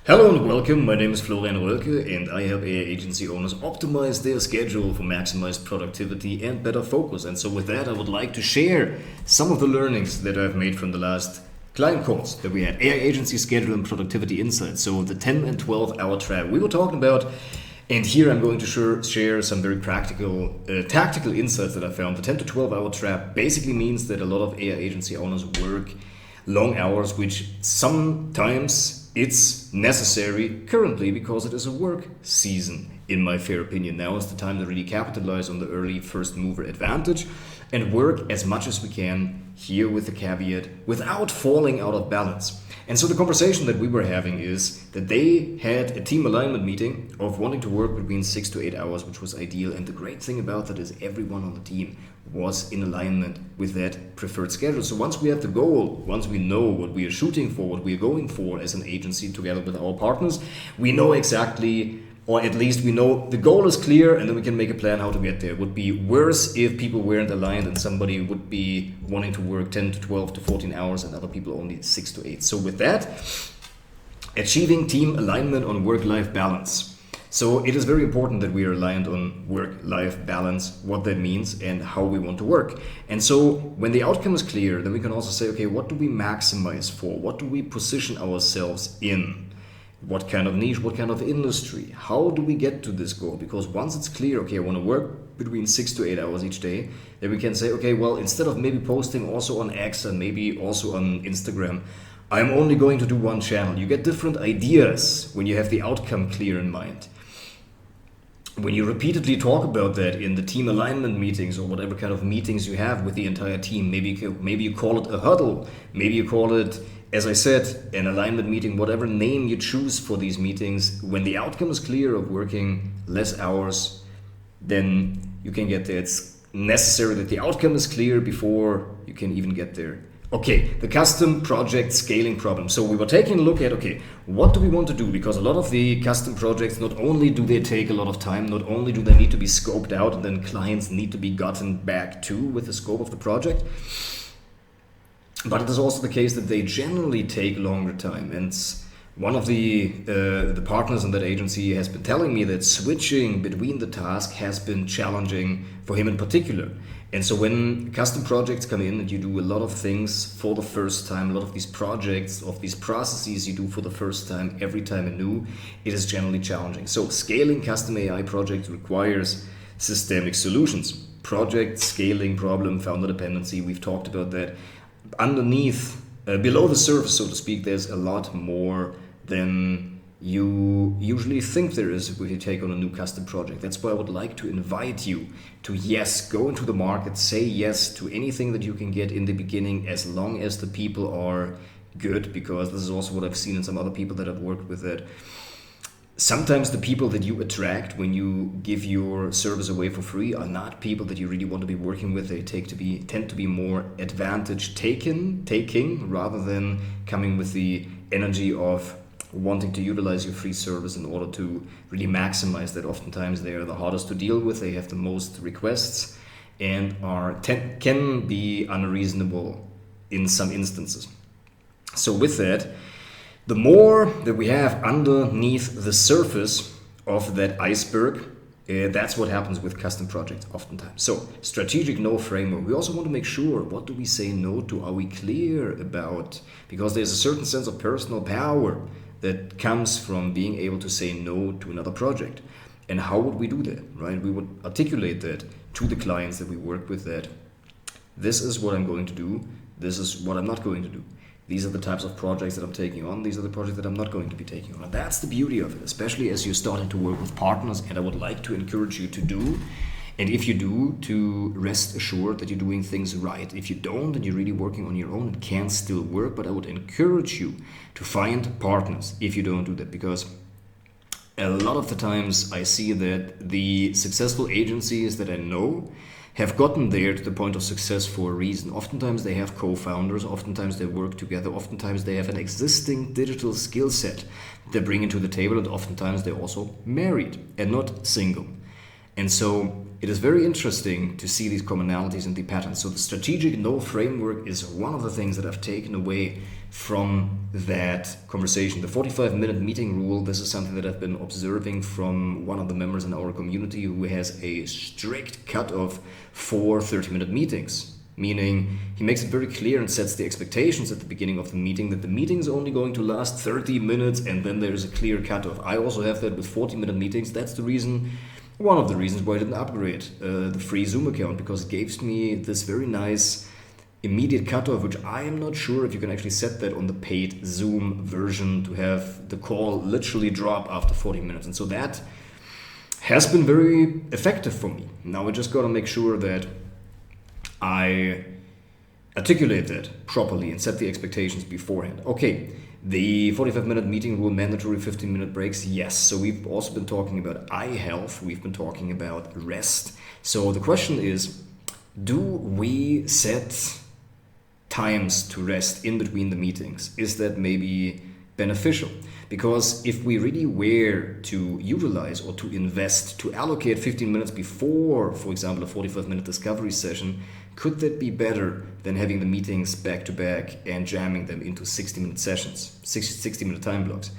Hello and welcome, my name is Florian Rölke and I help AI agency owners optimize their schedule for maximized productivity and better focus. And so with that, I would like to share some of the learnings that I've made from the last client calls that we had, AI agency schedule and productivity insights. So the 10 and 12 hour trap we were talking about. And here I'm going to share some very practical, tactical insights that I found. The 10 to 12 hour trap basically means that a lot of AI agency owners work long hours, which sometimes it's necessary currently because it is a work season, in my fair opinion. Now is the time to really capitalize on the early first mover advantage and work as much as we can here with the caveat without falling out of balance. And so the conversation that we were having is that they had a team alignment meeting of wanting to work between 6 to 8 hours, which was ideal. And the great thing about that is everyone on the team was in alignment with that preferred schedule. So once we have the goal, once we know what we are shooting for, what we are going for as an agency together with our partners, we know exactly, or at least we know the goal is clear, and then we can make a plan how to get there. It would be worse if people weren't aligned and somebody would be wanting to work 10 to 12 to 14 hours and other people only 6 to 8. So with that, achieving team alignment on work-life balance. So it is very important that we are aligned on work-life balance, what that means and how we want to work. And so when the outcome is clear, then we can also say, okay, what do we maximize for? What do we position ourselves in? What kind of niche, what kind of industry? How do we get to this goal? Because once it's clear, okay, I want to work between 6 to 8 hours each day, then we can say, okay, well, instead of maybe posting also on X and maybe also on Instagram, I'm only going to do one channel. You get different ideas when you have the outcome clear in mind. When you repeatedly talk about that in the team alignment meetings or whatever kind of meetings you have with the entire team, maybe you call it a huddle, maybe you call it, as I said, an alignment meeting, whatever name you choose for these meetings, when the outcome is clear of working less hours, then you can get there. It's necessary that the outcome is clear before you can even get there. Okay, the custom project scaling problem. So we were taking a look at, okay, what do we want to do? Because a lot of the custom projects, not only do they take a lot of time, not only do they need to be scoped out and then clients need to be gotten back to with the scope of the project, but it is also the case that they generally take longer time. And one of the partners in that agency has been telling me that switching between the tasks has been challenging for him in particular. And so when custom projects come in and you do a lot of things for the first time, a lot of these projects, of these processes you do for the first time, every time anew, it is generally challenging. So scaling custom AI projects requires systemic solutions. Project scaling problem, founder dependency, we've talked about that. Underneath, below the surface, so to speak, there's a lot more than you usually think there is when you take on a new custom project. That's why I would like to invite you to, yes, go into the market, say yes to anything that you can get in the beginning as long as the people are good, because this is also what I've seen in some other people that I've worked with, that sometimes the people that you attract when you give your service away for free are not people that you really want to be working with. They tend to be more advantage taking rather than coming with the energy of wanting to utilize your free service in order to really maximize that. Oftentimes they are the hardest to deal with, they have the most requests and can be unreasonable in some instances. So with that, the more that we have underneath the surface of that iceberg, that's what happens with custom projects oftentimes. So strategic no framework. We also want to make sure, what do we say no to? Are we clear about? Because there's a certain sense of personal power that comes from being able to say no to another project. And how would we do that, right? We would articulate that to the clients that we work with, that this is what I'm going to do, this is what I'm not going to do. These are the types of projects that I'm taking on, these are the projects that I'm not going to be taking on. And that's the beauty of it, especially as you're starting to work with partners, and I would like to encourage you to do. And if you do, to rest assured that you're doing things right. If you don't and you're really working on your own, it can still work, but I would encourage you to find partners if you don't do that, because a lot of the times I see that the successful agencies that I know have gotten there to the point of success for a reason. Oftentimes they have co-founders, oftentimes they work together, oftentimes they have an existing digital skill set they bring into the table, and oftentimes they're also married and not single. And so it is very interesting to see these commonalities and the patterns. So the strategic no framework is one of the things that I've taken away from that conversation. The 45-minute meeting rule, this is something that I've been observing from one of the members in our community who has a strict cutoff for 30-minute meetings. Meaning he makes it very clear and sets the expectations at the beginning of the meeting that the meeting is only going to last 30 minutes and then there's a clear cutoff. I also have that with 40-minute meetings. That's one of the reasons why I didn't upgrade the free Zoom account, because it gives me this very nice immediate cutoff, which I am not sure if you can actually set that on the paid Zoom version to have the call literally drop after 40 minutes. And so that has been very effective for me. Now I just got to make sure that I articulate that properly and set the expectations beforehand. Okay, the 45-minute meeting rule, mandatory 15-minute breaks, yes. So we've also been talking about eye health, we've been talking about rest. So the question is, do we set times to rest in between the meetings? Is that maybe beneficial? Because if we really were to utilize or to invest, to allocate 15 minutes before, for example, a 45-minute discovery session, could that be better than having the meetings back to back and jamming them into 60-minute sessions, 60-minute time blocks?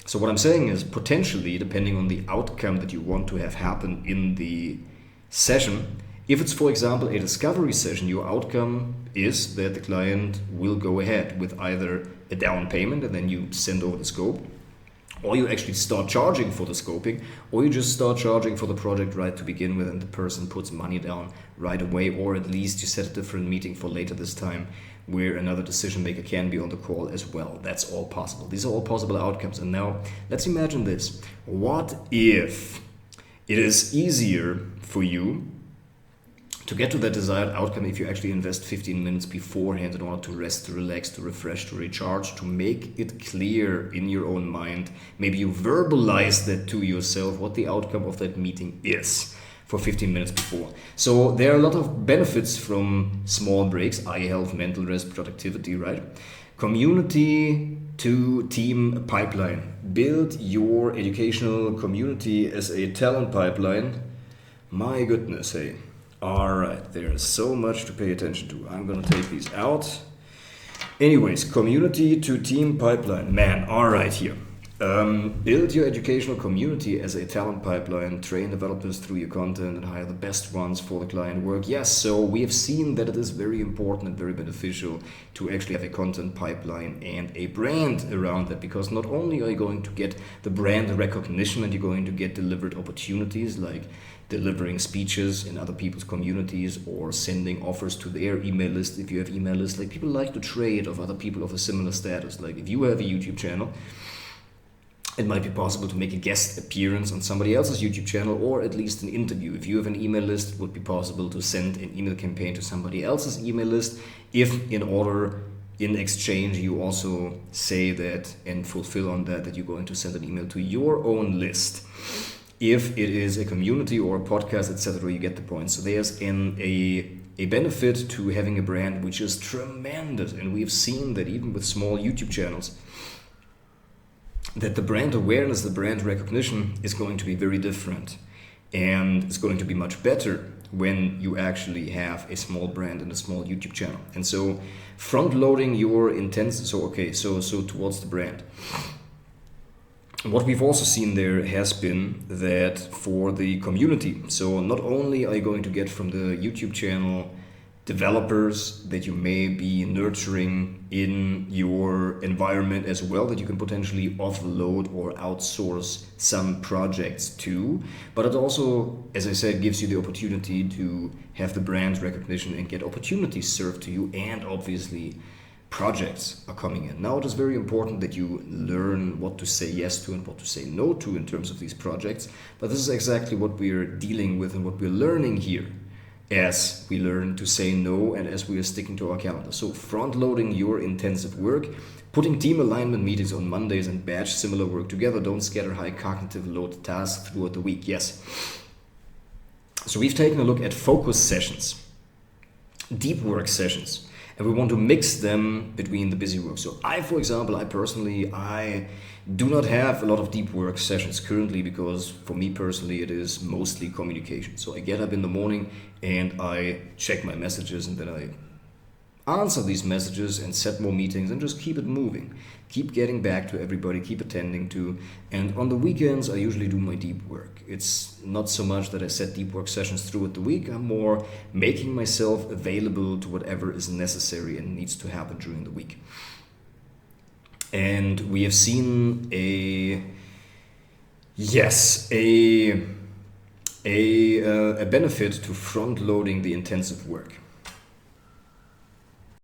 So what I'm saying is, potentially, depending on the outcome that you want to have happen in the session, if it's, for example, a discovery session, your outcome is that the client will go ahead with either a down payment and then you send over the scope, or you actually start charging for the scoping, or you just start charging for the project right to begin with and the person puts money down right away, or at least you set a different meeting for later this time where another decision maker can be on the call as well. That's all possible. These are all possible outcomes. And now let's imagine this. What if it is easier for you to get to that desired outcome if you actually invest 15 minutes beforehand in order to rest, to relax, to refresh, to recharge, to make it clear in your own mind? Maybe you verbalize that to yourself what the outcome of that meeting is for 15 minutes before. So there are a lot of benefits from small breaks, eye health, mental rest, productivity, right? Community to team pipeline. Build your educational community as a talent pipeline. My goodness, hey. All right, there's so much to pay attention to. I'm going to take these out. Anyways, community to team pipeline. Man, all right here. Build your educational community as a talent pipeline. Train developers through your content and hire the best ones for the client work. Yes, so we have seen that it is very important and very beneficial to actually have a content pipeline and a brand around that, because not only are you going to get the brand recognition and you're going to get delivered opportunities like delivering speeches in other people's communities or sending offers to their email list if you have email lists. Like, people like to trade of other people of a similar status. Like, if you have a YouTube channel, it might be possible to make a guest appearance on somebody else's YouTube channel, or at least an interview. If you have an email list, it would be possible to send an email campaign to somebody else's email list, if in exchange you also say that and fulfill on that you're going to send an email to your own list. If it is a community or a podcast, etc., you get the point. So there's a benefit to having a brand which is tremendous. And we've seen that even with small YouTube channels, that the brand awareness, the brand recognition is going to be very different. And it's going to be much better when you actually have a small brand and a small YouTube channel. And so front loading your intents, so towards the brand. What we've also seen there has been that for the community, so not only are you going to get from the YouTube channel developers that you may be nurturing in your environment as well, that you can potentially offload or outsource some projects to, but it also, as I said, gives you the opportunity to have the brand recognition and get opportunities served to you, and obviously projects are coming in. Now it is very important that you learn what to say yes to and what to say no to in terms of these projects, but this is exactly what we're dealing with and what we're learning here as we learn to say no and as we are sticking to our calendar. So front loading your intensive work, putting team alignment meetings on Mondays and batch similar work together. Don't scatter high cognitive load tasks throughout the week. Yes. So we've taken a look at focus sessions, deep work sessions, and we want to mix them between the busy work. So I personally do not have a lot of deep work sessions currently, because for me personally it is mostly communication. So I get up in the morning and I check my messages, and then answer these messages and set more meetings and just keep it moving. Keep getting back to everybody, keep attending to. And on the weekends, I usually do my deep work. It's not so much that I set deep work sessions throughout the week. I'm more making myself available to whatever is necessary and needs to happen during the week. And we have seen a benefit to front loading the intensive work.